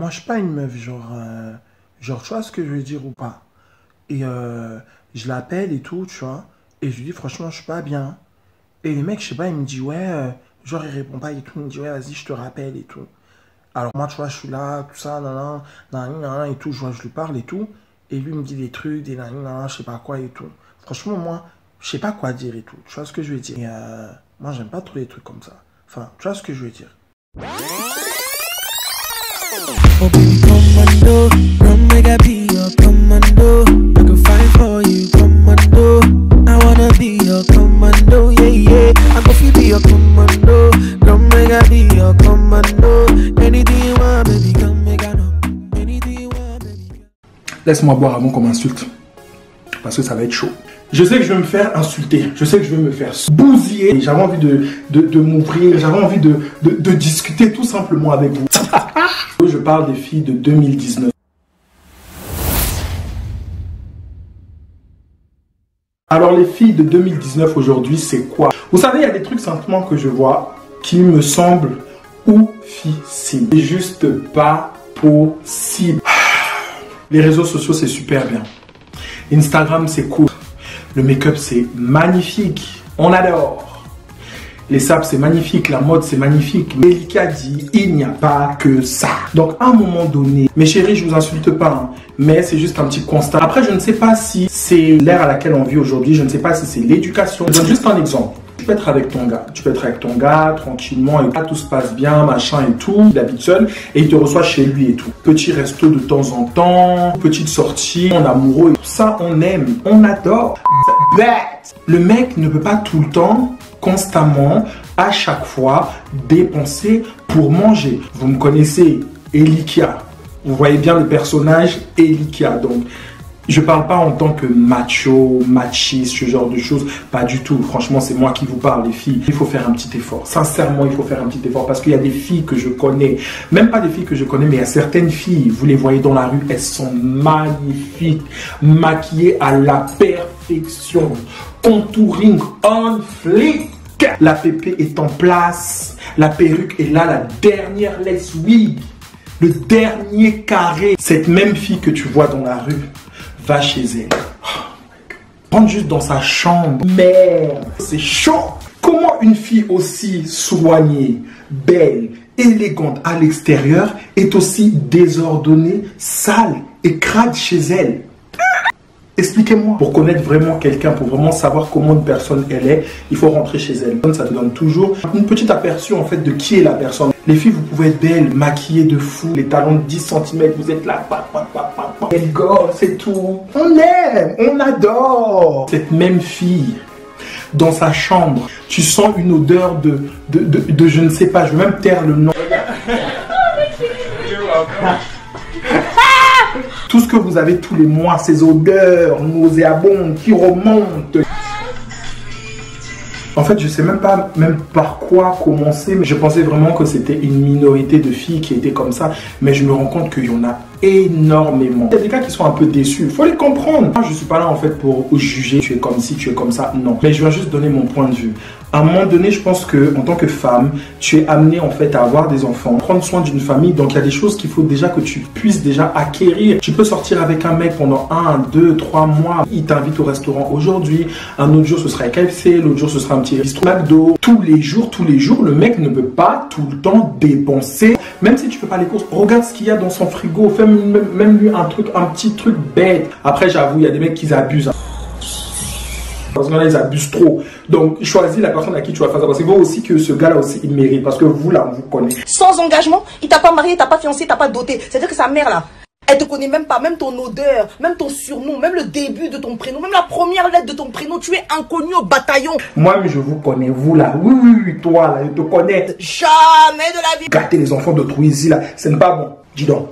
moi, je suis pas une meuf, genre, tu vois ce que je veux dire ou pas? Et je l'appelle et tout, tu vois. Et je lui dis, franchement, je suis pas bien. Et les mecs, je sais pas, il me dit, ouais, genre, il répond pas et tout. Il me dit, ouais, vas-y, je te rappelle et tout. Alors, moi, tu vois, je suis là, tout ça, nan, et tout. Je vois, je lui parle et tout. Et lui, il me dit des trucs, des nan, je sais pas quoi et tout. Franchement, moi, je sais pas quoi dire et tout. Tu vois ce que je veux dire? Et moi, j'aime pas trop les trucs comme ça. Enfin, tu vois ce que je veux dire? Oh baby, commando, come make I be your commando. I can fight for you, commando. I wanna be your commando, yeah, yeah. I'm gonna be your commando, come make I be your commando. Anything you want, baby, come make I know. Anything you want, baby. Laisse-moi boire avant qu'on m'insulte. Parce que ça va être chaud. Je sais que je vais me faire insulter. Je sais que je vais me faire bousiller. J'avais envie de m'ouvrir. J'avais envie de discuter tout simplement avec vous. Je parle des filles de 2019. Alors les filles de 2019 aujourd'hui, c'est quoi? Vous savez, il y a des trucs simplement que je vois qui me semblent oufissimes. C'est juste pas possible. Les réseaux sociaux, c'est super bien. Instagram, c'est cool. Le make-up, c'est magnifique. On adore. Les sapes, c'est magnifique. La mode, c'est magnifique. Mais Elika dit, il n'y a pas que ça. Donc, à un moment donné, mes chéris, je vous insulte pas, hein, mais c'est juste un petit constat. Après, je ne sais pas si c'est l'ère à laquelle on vit aujourd'hui. Je ne sais pas si c'est l'éducation. Je donne juste un exemple. Tu peux être avec ton gars. Tu peux être avec ton gars, tranquillement, et là, tout se passe bien, machin et tout. Il habite seul et il te reçoit chez lui et tout. Petit resto de temps en temps, petite sortie, on est amoureux. Ça, on aime, on adore. Le mec ne peut pas tout le temps, constamment, à chaque fois, dépenser pour manger. Vous me connaissez, Elika. Vous voyez bien le personnage Elika. Donc, je parle pas en tant que macho, machiste, ce genre de choses. Pas du tout. Franchement, c'est moi qui vous parle, les filles. Il faut faire un petit effort. Sincèrement, il faut faire un petit effort. Parce qu'il y a des filles que je connais. Même pas des filles que je connais, mais il y a certaines filles. Vous les voyez dans la rue. Elles sont magnifiques. Maquillées à la perfection. Contouring on flic. La pépé est en place. La perruque est là. La dernière lace wig. Le dernier carré. Cette même fille que tu vois dans la rue. Va chez elle. Rentre juste dans sa chambre. Merde, c'est chaud. Comment une fille aussi soignée, belle, élégante à l'extérieur est aussi désordonnée, sale et crade chez elle? Expliquez-moi. Pour connaître vraiment quelqu'un, pour vraiment savoir comment une personne elle est, il faut rentrer chez elle. Ça te donne toujours une petite aperçu en fait de qui est la personne. Les filles, vous pouvez être belles, maquillées de fou, les talons de 10 cm, vous êtes là, elle gosse et tout. On aime, on adore. Cette même fille, dans sa chambre, tu sens une odeur de je ne sais pas, je vais même taire le nom. Tout ce que vous avez tous les mois, ces odeurs nauséabondes qui remontent. En fait, je sais même pas par quoi commencer, mais je pensais vraiment que c'était une minorité de filles qui étaient comme ça, mais je me rends compte qu'il y en a énormément. Il y a des gars qui sont un peu déçus, il faut les comprendre. Moi, je suis pas là en fait pour juger, tu es comme ci, tu es comme ça, non. Mais je viens juste donner mon point de vue. À un moment donné, je pense que en tant que femme, tu es amenée en fait à avoir des enfants, prendre soin d'une famille. Donc il y a des choses qu'il faut déjà que tu puisses déjà acquérir. Tu peux sortir avec un mec pendant 1, 2, 3 mois. Il t'invite au restaurant aujourd'hui. Un autre jour, ce sera KFC. L'autre jour, ce sera un petit resto McDo. Tous les jours, le mec ne peut pas tout le temps dépenser. Même si tu fais pas les courses, regarde ce qu'il y a dans son frigo. Fais même lui un petit truc bête. Après, j'avoue, il y a des mecs qui abusent. Parce que là, ils abusent trop. Donc, choisis la personne à qui tu vas faire ça. Parce qu'il faut aussi que ce gars-là aussi, il mérite. Parce que vous, là, on vous connaît. Sans engagement, il t'a pas marié, il t'a pas fiancé, il t'a pas doté. C'est-à-dire que sa mère, là, elle te connaît même pas. Même ton odeur, même ton surnom, même le début de ton prénom, même la première lettre de ton prénom. Tu es inconnu au bataillon. Moi, je vous connais. Vous, là. Oui, toi, là, je te connais. Jamais de la vie. Gâter les enfants d'autrui ici, là. Ce n'est pas bon. Dis donc.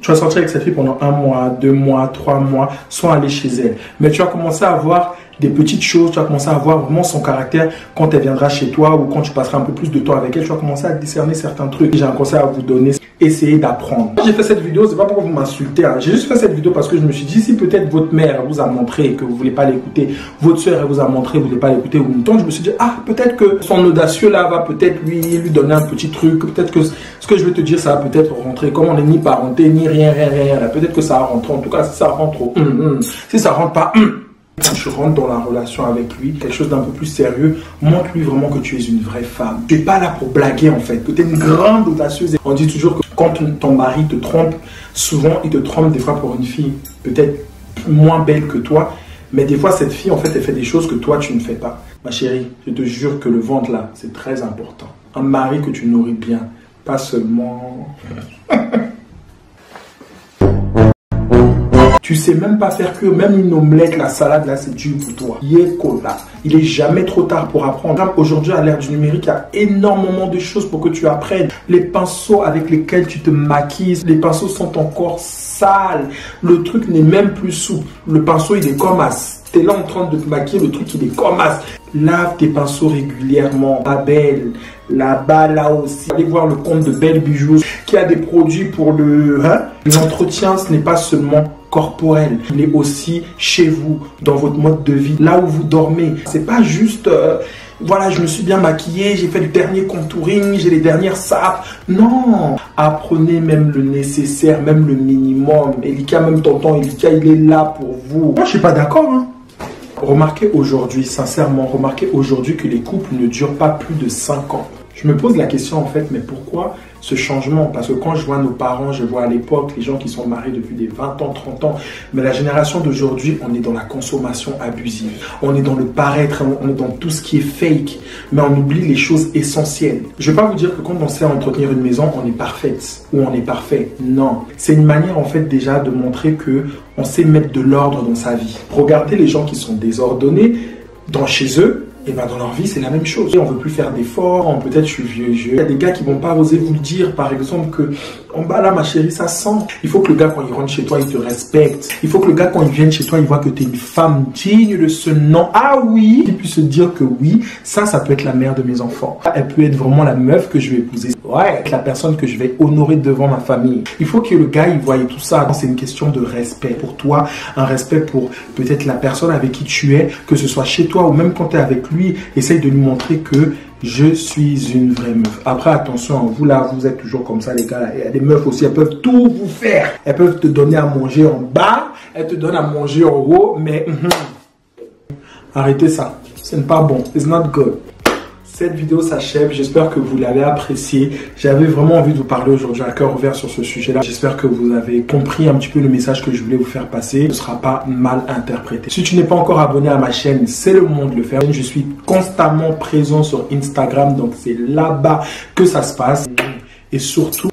Tu vas sortir avec cette fille pendant 1 mois, 2 mois, 3 mois, sans aller chez elle. Mais tu vas commencer à voir des petites choses, tu vas commencer à voir vraiment son caractère quand elle viendra chez toi ou quand tu passeras un peu plus de temps avec elle, tu vas commencer à discerner certains trucs. J'ai un conseil à vous donner, essayez d'apprendre. J'ai fait cette vidéo, c'est pas pour vous m'insulter, hein. J'ai juste fait cette vidéo parce que je me suis dit, si peut-être votre mère vous a montré que vous voulez pas l'écouter, votre soeur vous a montré que vous voulez pas l'écouter, ou une tante, je me suis dit, ah, peut-être que son audacieux là va peut-être lui donner un petit truc, peut-être que ce que je vais te dire, ça va peut-être rentrer, comme on n'est ni parenté, ni rien, peut-être que ça va rentrer, en tout cas, si ça rentre, si ça rentre pas, je rentre dans la relation avec lui, quelque chose d'un peu plus sérieux, montre-lui vraiment que tu es une vraie femme. Tu n'es pas là pour blaguer en fait, que tu es une grande audacieuse. On dit toujours que quand ton mari te trompe, souvent il te trompe des fois pour une fille peut-être moins belle que toi, mais des fois cette fille en fait elle fait des choses que toi tu ne fais pas. Ma chérie, je te jure que le ventre là, c'est très important. Un mari que tu nourris bien, pas seulement... Tu sais même pas faire cuire, même une omelette, la salade là, c'est dur pour toi. Il est jamais trop tard pour apprendre. Aujourd'hui, à l'ère du numérique, il y a énormément de choses pour que tu apprennes. Les pinceaux avec lesquels tu te maquilles, les pinceaux sont encore sales. Le truc n'est même plus souple. Le pinceau, il est comme as. Tu es là en train de te maquiller, le truc, il est comme as. Lave tes pinceaux régulièrement. La Belle, là-bas, là aussi. Allez voir le compte de Belle Bijoux qui a des produits pour le... L'entretien, ce n'est pas seulement corporel, il est aussi chez vous, dans votre mode de vie, là où vous dormez. C'est pas juste, voilà, je me suis bien maquillé, j'ai fait le dernier contouring, j'ai les dernières sapes. Non, apprenez même le nécessaire, même le minimum. Elika, même tonton Elika, il est là pour vous. Moi, je suis pas d'accord, hein. Remarquez aujourd'hui, sincèrement, remarquez aujourd'hui que les couples ne durent pas plus de 5 ans. Je me pose la question en fait, mais pourquoi ce changement? Parce que quand je vois nos parents, je vois à l'époque les gens qui sont mariés depuis des 20 ans, 30 ans, mais la génération d'aujourd'hui, on est dans la consommation abusive, on est dans le paraître, on est dans tout ce qui est fake, mais on oublie les choses essentielles. Je ne vais pas vous dire que quand on sait entretenir une maison, on est parfaite ou on est parfait. Non, c'est une manière en fait déjà de montrer que on sait mettre de l'ordre dans sa vie. Regardez les gens qui sont désordonnés chez eux. Et bien dans leur vie, c'est la même chose. On ne veut plus faire d'efforts, peut-être je suis vieux jeu. Il y a des gars qui ne vont pas oser vous le dire, par exemple, que en bas là, ma chérie, ça sent. Il faut que le gars, quand il rentre chez toi, il te respecte. Il faut que le gars, quand il vient chez toi, il voit que tu es une femme digne de ce nom. Ah oui, il puisse se dire que oui, ça peut être la mère de mes enfants. Elle peut être vraiment la meuf que je vais épouser. Ouais, la personne que je vais honorer devant ma famille. Il faut que le gars, il voie tout ça. C'est une question de respect pour toi, un respect pour peut-être la personne avec qui tu es, que ce soit chez toi ou même quand tu es avec lui. Essaye de lui montrer que je suis une vraie meuf. Après, attention, vous là, vous êtes toujours comme ça, les gars. Il y a des meufs aussi, elles peuvent tout vous faire. Elles peuvent te donner à manger en bas, elles te donnent à manger en haut, mais arrêtez ça. Ce n'est pas bon. It's not good. Cette vidéo s'achève, j'espère que vous l'avez appréciée. J'avais vraiment envie de vous parler aujourd'hui à cœur ouvert sur ce sujet-là. J'espère que vous avez compris un petit peu le message que je voulais vous faire passer. Ce ne sera pas mal interprété. Si tu n'es pas encore abonné à ma chaîne, c'est le moment de le faire. Je suis constamment présent sur Instagram, donc c'est là-bas que ça se passe. Et surtout,